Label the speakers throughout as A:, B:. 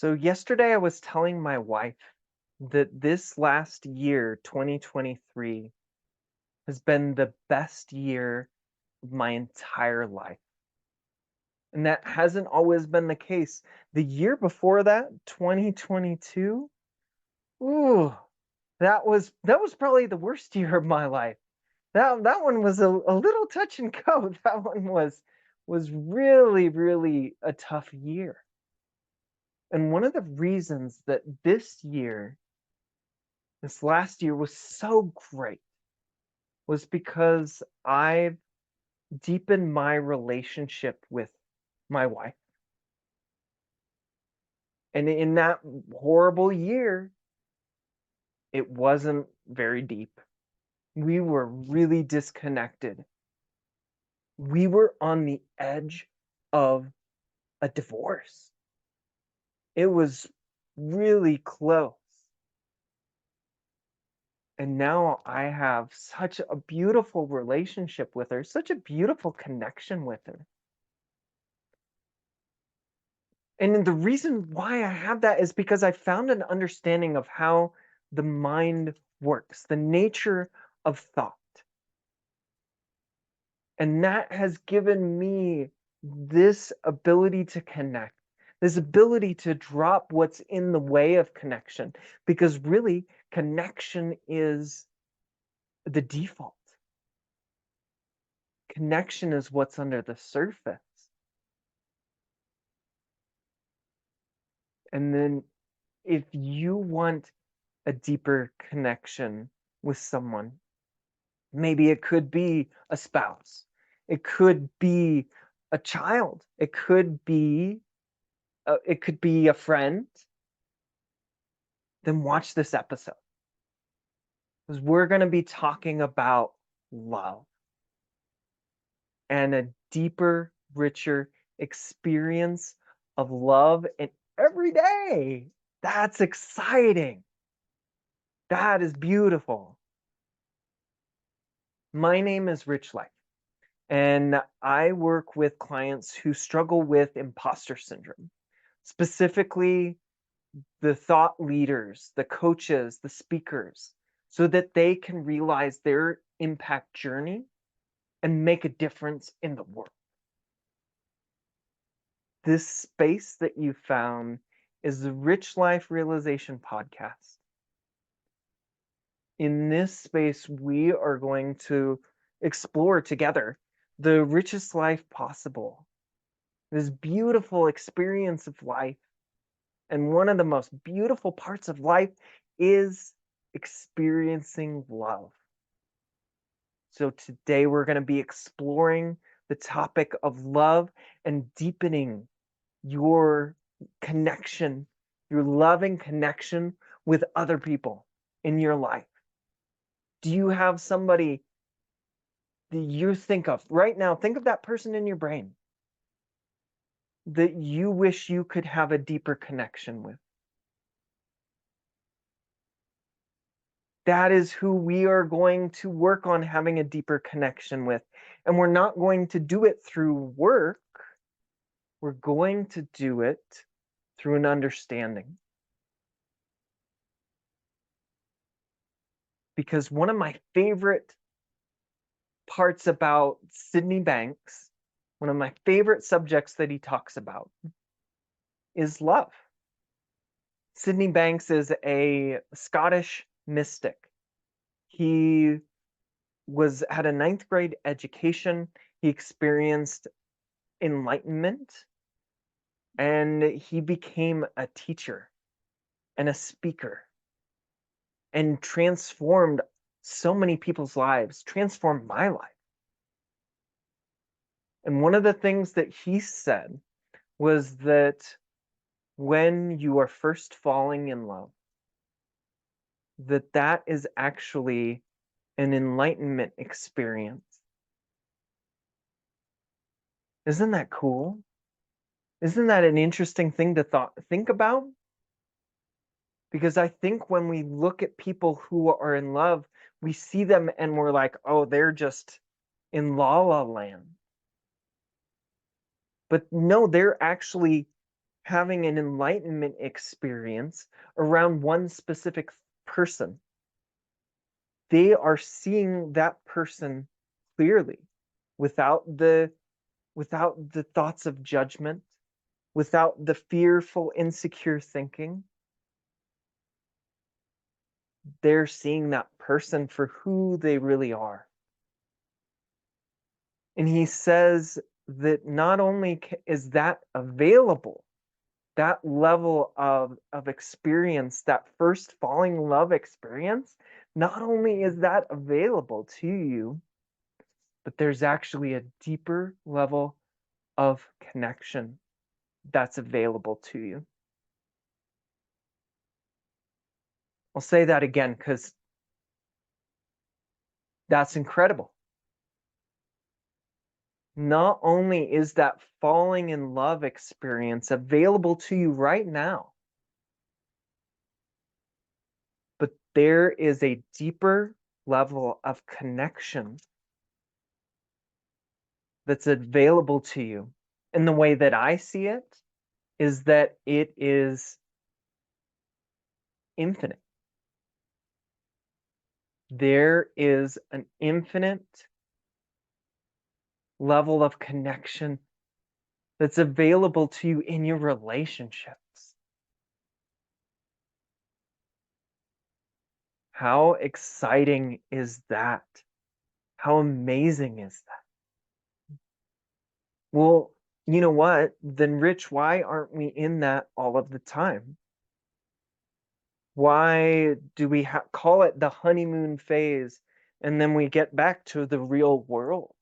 A: So yesterday I was telling my wife that this last year, 2023, has been the best year of my entire life. And that hasn't always been the case. The year before that, 2022, ooh, that was probably the worst year of my life. That one was a little touch and go. That one was really, really a tough year. And one of the reasons that this last year was so great was because I've deepened my relationship with my wife. And in that horrible year, it wasn't very deep. We were really disconnected. We were on the edge of a divorce. It was really close. And now I have such a beautiful relationship with her, such a beautiful connection with her. And the reason why I have that is because I found an understanding of how the mind works, the nature of thought. And that has given me this ability to connect, this ability to drop what's in the way of connection, because really connection is the default. Connection is what's under the surface. And then if you want a deeper connection with someone, maybe it could be a spouse, it could be a child, it could be a friend, then watch this episode. Because we're going to be talking about love and a deeper, richer experience of love in every day. That's exciting. That is beautiful. My name is Rich Life, and I work with clients who struggle with imposter syndrome, specifically the thought leaders, the coaches, the speakers, so that they can realize their impact journey and make a difference in the world. This space that you found is the Rich Life Realization Podcast. In this space, we are going to explore together the richest life possible, this beautiful experience of life. And one of the most beautiful parts of life is experiencing love. So today we're going to be exploring the topic of love and deepening your connection, your loving connection with other people in your life. Do you have somebody that you think of right now? Think of that person in your brain that you wish you could have a deeper connection with. That is who we are going to work on having a deeper connection with. And we're not going to do it through work. We're going to do it through an understanding. Because one of my favorite parts about Sydney Banks, one of my favorite subjects that he talks about, is love. Sydney Banks is a Scottish mystic. He had a ninth grade education. He experienced enlightenment, and he became a teacher and a speaker and transformed so many people's lives, transformed my life. And one of the things that he said was that when you are first falling in love, that is actually an enlightenment experience. Isn't that cool? Isn't that an interesting thing to think about? Because I think when we look at people who are in love, we see them and we're like, oh, they're just in la la land. But no, they're actually having an enlightenment experience around one specific person. They are seeing that person clearly without the thoughts of judgment, without the fearful, insecure thinking. They're seeing that person for who they really are. And he says that not only is that available, that level of experience, that first falling in love experience, not only is that available to you, but there's actually a deeper level of connection that's available to you. I'll say that again because that's incredible. Not only is that falling in love experience available to you right now, but there is a deeper level of connection that's available to you. And the way that I see it is that it is infinite. There is an infinite level of connection that's available to you in your relationships. How exciting is that? How amazing is that? Well, you know what? Then, Rich, why aren't we in that all of the time? Why do we call it the honeymoon phase and then we get back to the real world?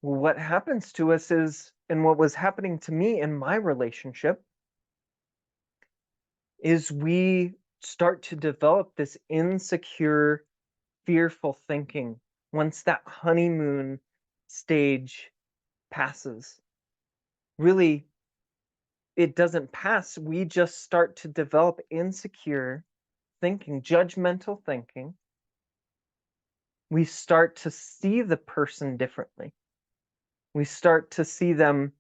A: Well, what happens to us is, and what was happening to me in my relationship, is we start to develop this insecure, fearful thinking once that honeymoon stage passes. Really, it doesn't pass. We just start to develop insecure thinking, judgmental thinking. We start to see the person differently. We start to see them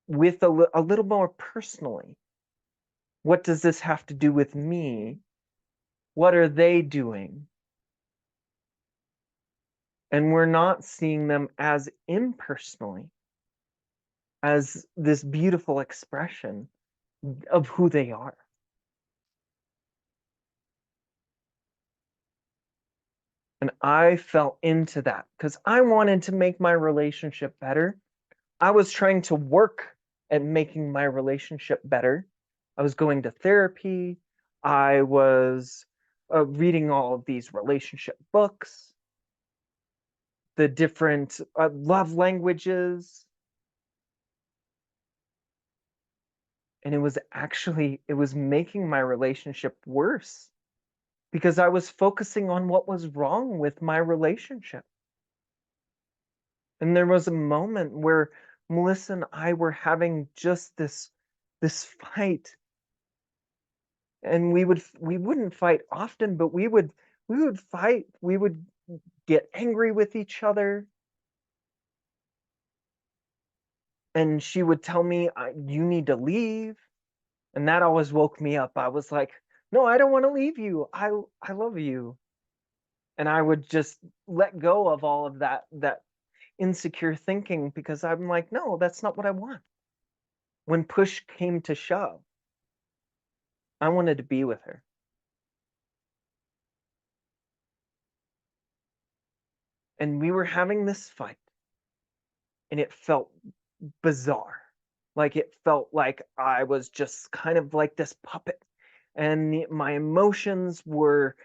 A: with a little more personally. What does this have to do with me? What are they doing? And we're not seeing them as impersonally, as this beautiful expression of who they are. And I fell into that because I wanted to make my relationship better. I was trying to work at making my relationship better. I was going to therapy. I was reading all of these relationship books, the different love languages. And it was making my relationship worse because I was focusing on what was wrong with my relationship. And there was a moment where Melissa and I were having just this fight, and we wouldn't fight often, but we would fight. We would get angry with each other, and she would tell me, "You need to leave," and that always woke me up. I was like, "No, I don't want to leave you. I love you." And I would just let go of all of that insecure thinking because I'm like, no, that's not what I want. When push came to shove, I wanted to be with her. And we were having this fight, and it felt bizarre. Like it felt like I was just kind of like this puppet, and my emotions were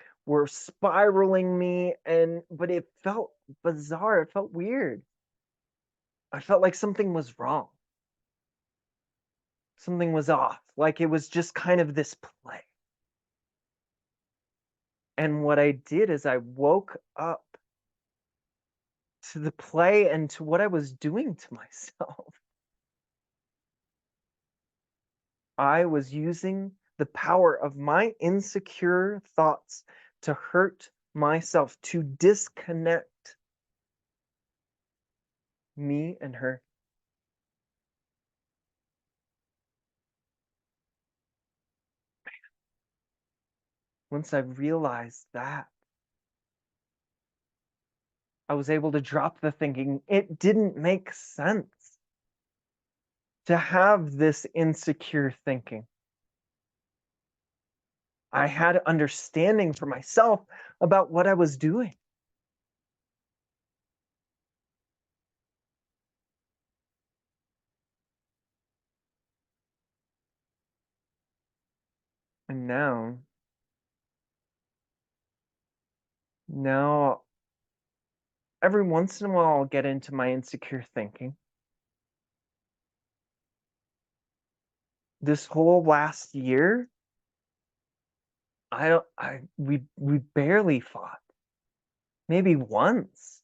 A: spiraling me, and but it felt bizarre. It felt weird. I felt like something was wrong. Something was off. Like it was just kind of this play. And what I did is I woke up to the play and to what I was doing to myself. I was using the power of my insecure thoughts to hurt myself, to disconnect me and her. Once I realized that, I was able to drop the thinking. It didn't make sense to have this insecure thinking. I had understanding for myself about what I was doing. And now every once in a while I'll get into my insecure thinking. This whole last year, we barely fought. Maybe once.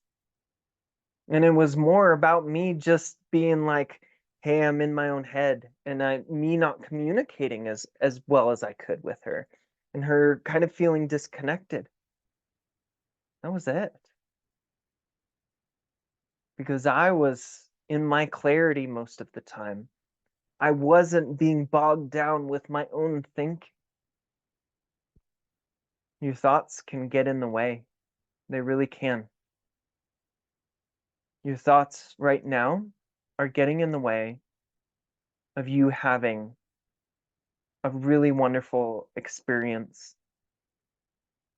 A: And it was more about me just being like, hey, I'm in my own head, and me not communicating as well as I could with her, and her kind of feeling disconnected. That was it. Because I was in my clarity most of the time. I wasn't being bogged down with my own thinking. Your thoughts can get in the way. They really can. Your thoughts right now are getting in the way of you having a really wonderful experience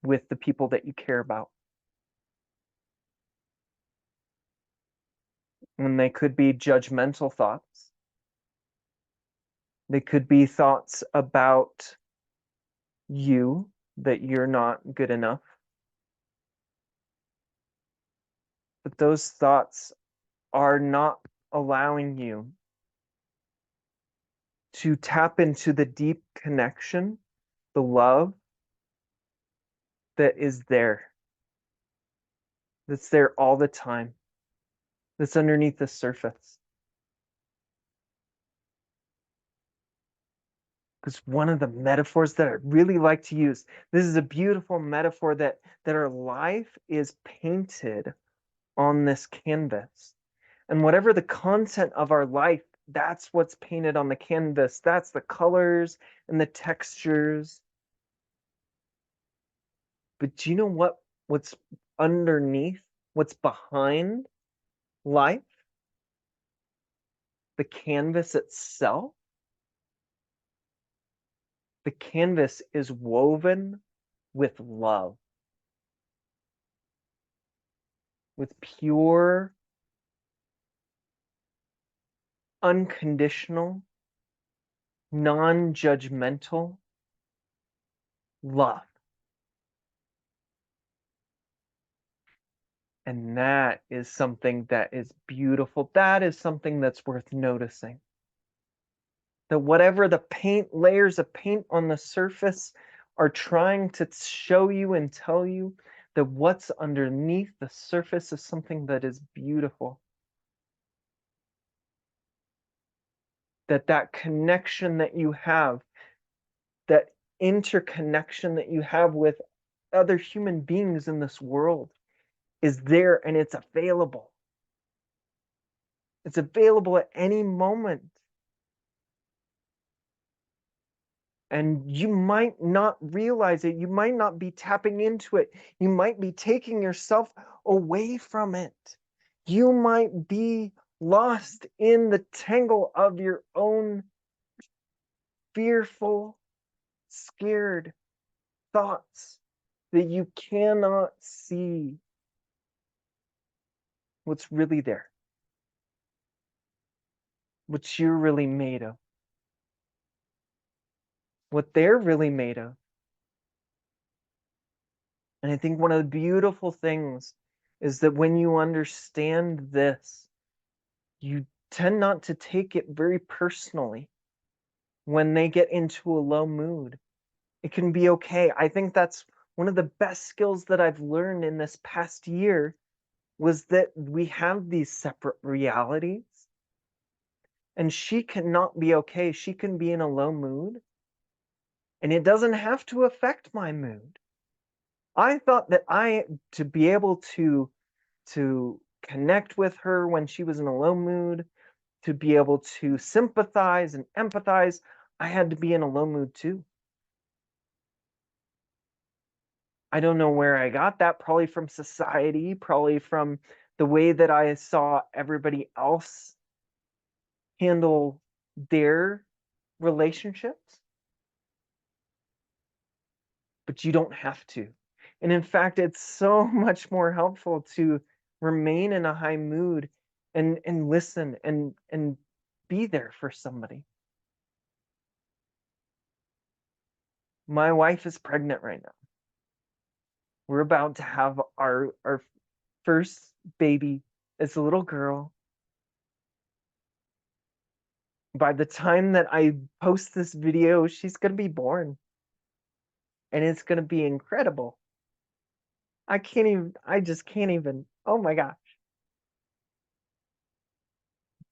A: with the people that you care about. And they could be judgmental thoughts. They could be thoughts about you, that you're not good enough. But those thoughts are not allowing you to tap into the deep connection, the love that is there, that's there all the time, that's underneath the surface. Because one of the metaphors that I really like to use, this is a beautiful metaphor that our life is painted on this canvas. And whatever the content of our life, that's what's painted on the canvas. That's the colors and the textures. But do you know what's underneath, what's behind life? The canvas itself. The canvas is woven with love, with pure, unconditional, non-judgmental love. And that is something that is beautiful. That is something that's worth noticing. That whatever the layers of paint on the surface are trying to show you and tell you, that what's underneath the surface is something that is beautiful. That connection that you have, that interconnection that you have with other human beings in this world is there, and it's available. It's available at any moment. And you might not realize it. You might not be tapping into it. You might be taking yourself away from it. You might be lost in the tangle of your own fearful, scared thoughts that you cannot see what's really there, what you're really made of, what they're really made of. And I think one of the beautiful things is that when you understand this, you tend not to take it very personally when they get into a low mood. It can be okay. I think that's one of the best skills that I've learned in this past year, was that we have these separate realities. And she cannot be okay. She can be in a low mood, and it doesn't have to affect my mood. I thought that to be able to connect with her when she was in a low mood, to be able to sympathize and empathize, I had to be in a low mood too. I don't know where I got that, probably from society, probably from the way that I saw everybody else handle their relationships. But you don't have to. And in fact, it's so much more helpful to remain in a high mood and listen and be there for somebody. My wife is pregnant right now. We're about to have our first baby. It's a little girl. By the time that I post this video, she's going to be born. And it's going to be incredible. I just can't even, oh my gosh.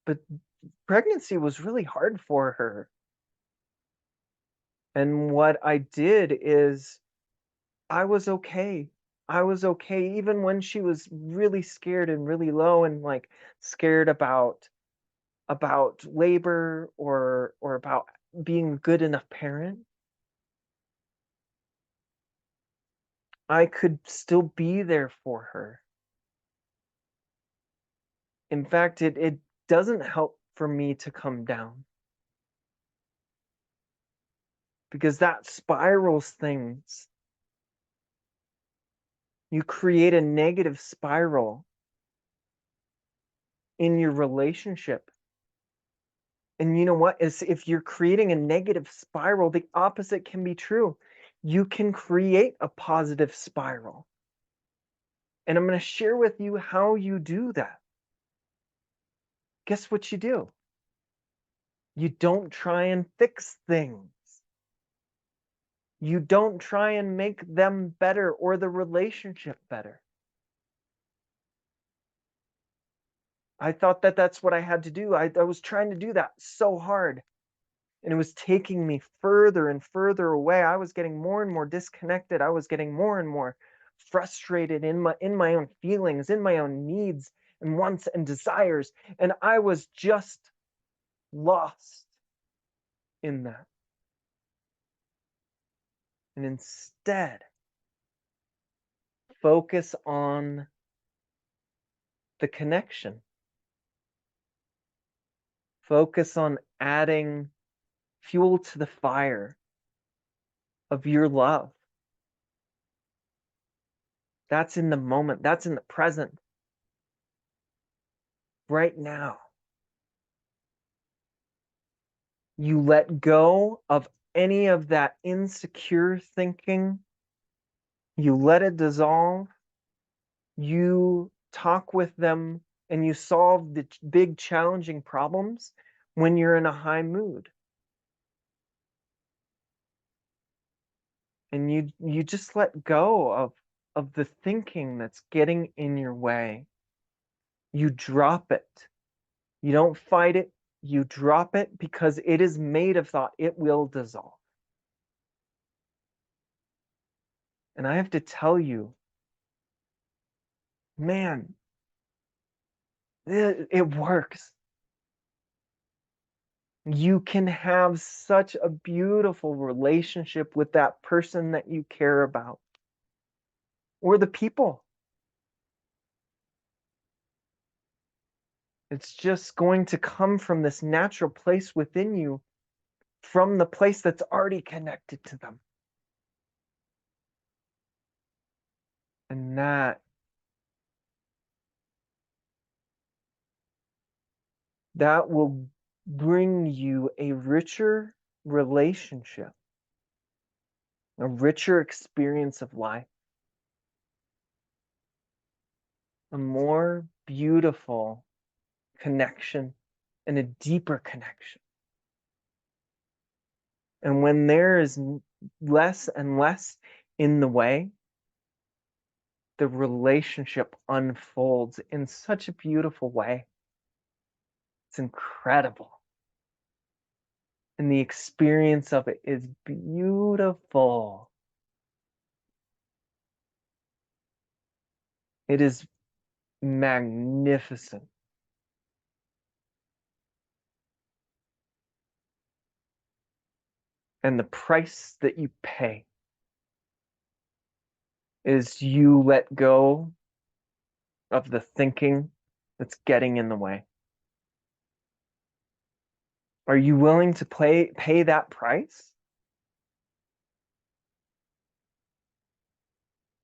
A: But pregnancy was really hard for her. And what I did is I was okay. I was okay even when she was really scared and really low and like scared about labor or about being a good enough parent. I could still be there for her. In fact, it doesn't help for me to come down because that spirals things. You create a negative spiral in your relationship. And you know what? Is if you're creating a negative spiral, the opposite can be true. You can create a positive spiral. And I'm going to share with you how you do that. Guess what you do? You don't try and fix things. You don't try and make them better or the relationship better. I thought that that's what I had to do. I was trying to do that so hard. And it was taking me further and further away. I was getting more and more disconnected. I was getting more and more frustrated in my own feelings, in my own needs and wants and desires. And I was just lost in that. And instead, focus on the connection. Focus on adding fuel to the fire of your love. That's in the moment. That's in the present. Right now. You let go of any of that insecure thinking. You let it dissolve. You talk with them and you solve the big challenging problems when you're in a high mood. And you just let go of the thinking that's getting in your way. You drop it. You don't fight it. You drop it because it is made of thought. It will dissolve. And I have to tell you, man, it works. You can have such a beautiful relationship with that person that you care about or the people. It's just going to come from this natural place within you, from the place that's already connected to them. And that will bring you a richer relationship, a richer experience of life, a more beautiful connection, and a deeper connection. And when there is less and less in the way, the relationship unfolds in such a beautiful way. It's incredible. And the experience of it is beautiful. It is magnificent. And the price that you pay is you let go of the thinking that's getting in the way. Are you willing to pay that price?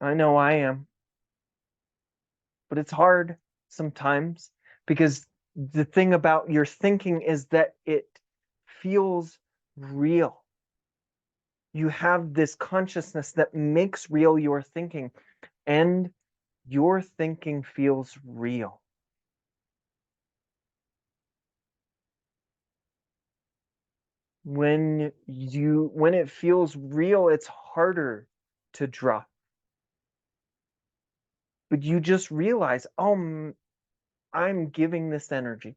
A: I know I am. But it's hard sometimes because the thing about your thinking is that it feels real. You have this consciousness that makes real your thinking, and your thinking feels real. When it feels real, it's harder to drop. But you just realize, oh, I'm giving this energy.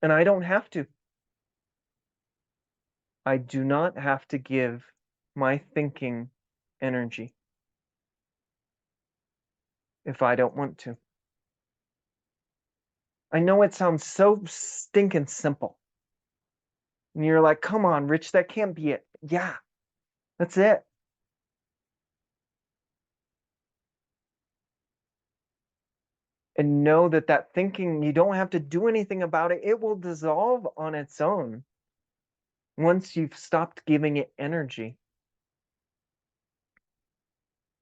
A: And I don't have to. I do not have to give my thinking energy if I don't want to. I know it sounds so stinking simple. And you're like, come on, Rich, that can't be it. Yeah, that's it. And know that that thinking, you don't have to do anything about it. It will dissolve on its own once you've stopped giving it energy.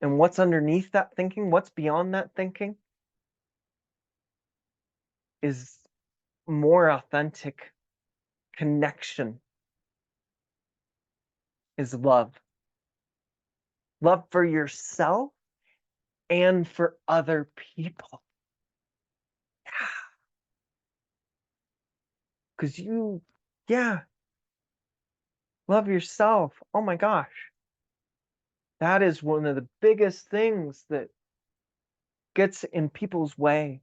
A: And what's underneath that thinking, what's beyond that thinking, is more authentic connection, is love. Love for yourself and for other people. Yeah. Because yeah, love yourself. Oh my gosh. That is one of the biggest things that gets in people's way.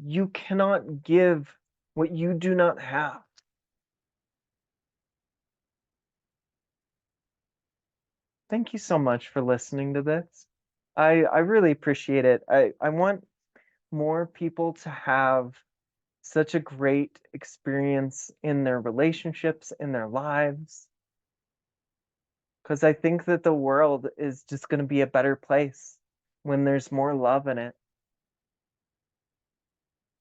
A: You cannot give what you do not have. Thank you so much for listening to this. I really appreciate it. I want more people to have such a great experience in their relationships, in their lives, because I think that the world is just going to be a better place when there's more love in it,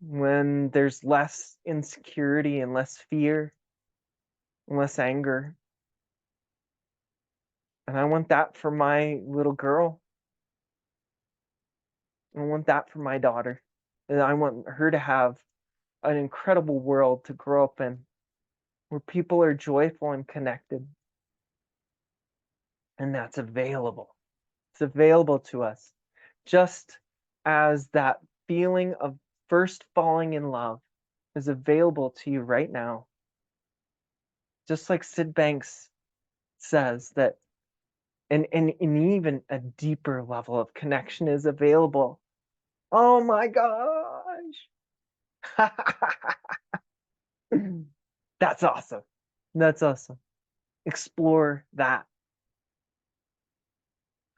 A: when there's less insecurity and less fear and less anger. And I want that for my little girl. I want that for my daughter. And I want her to have an incredible world to grow up in where people are joyful and connected. And that's available. It's available to us. Just as that feeling of first falling in love is available to you right now. Just like Sid Banks says that and even a deeper level of connection is available. Oh my gosh. That's awesome. That's awesome. Explore that.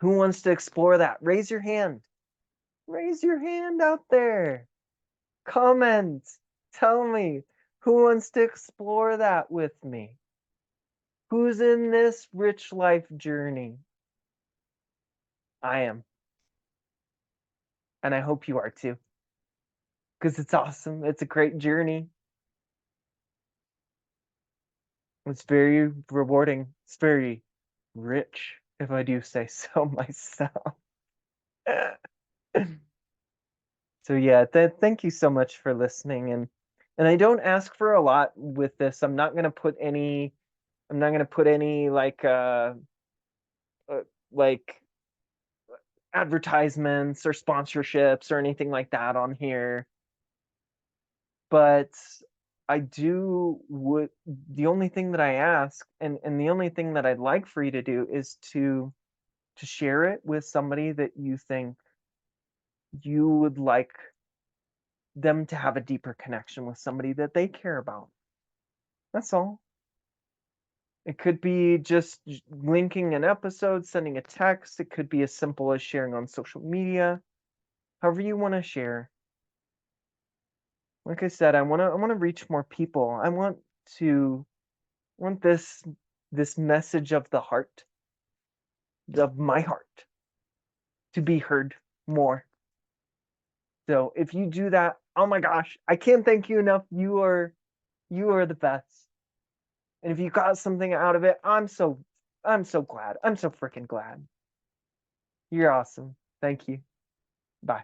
A: Who wants to explore that? Raise your hand. Raise your hand out there. Comment. Tell me who wants to explore that with me. Who's in this rich life journey? I am. And I hope you are too. Because it's awesome. It's a great journey. It's very rewarding. It's very rich, if I do say so myself. So yeah, thank you so much for listening, and I don't ask for a lot with this. I'm not gonna put any like advertisements or sponsorships or anything like that on here. But I do would the only thing that I ask and the only thing that I'd like for you to do is to share it with somebody that you think you would like them to have a deeper connection with, somebody that they care about. That's all. It could be just linking an episode, sending a text. It could be as simple as sharing on social media. however you want to share. Like I said, I want to reach more people. To want this message of the heart, of my heart, to be heard more. So if you do that, oh my gosh, I can't thank you enough. You are the best. And if you got something out of it, I'm so glad. I'm so freaking glad. You're awesome. Thank you. Bye.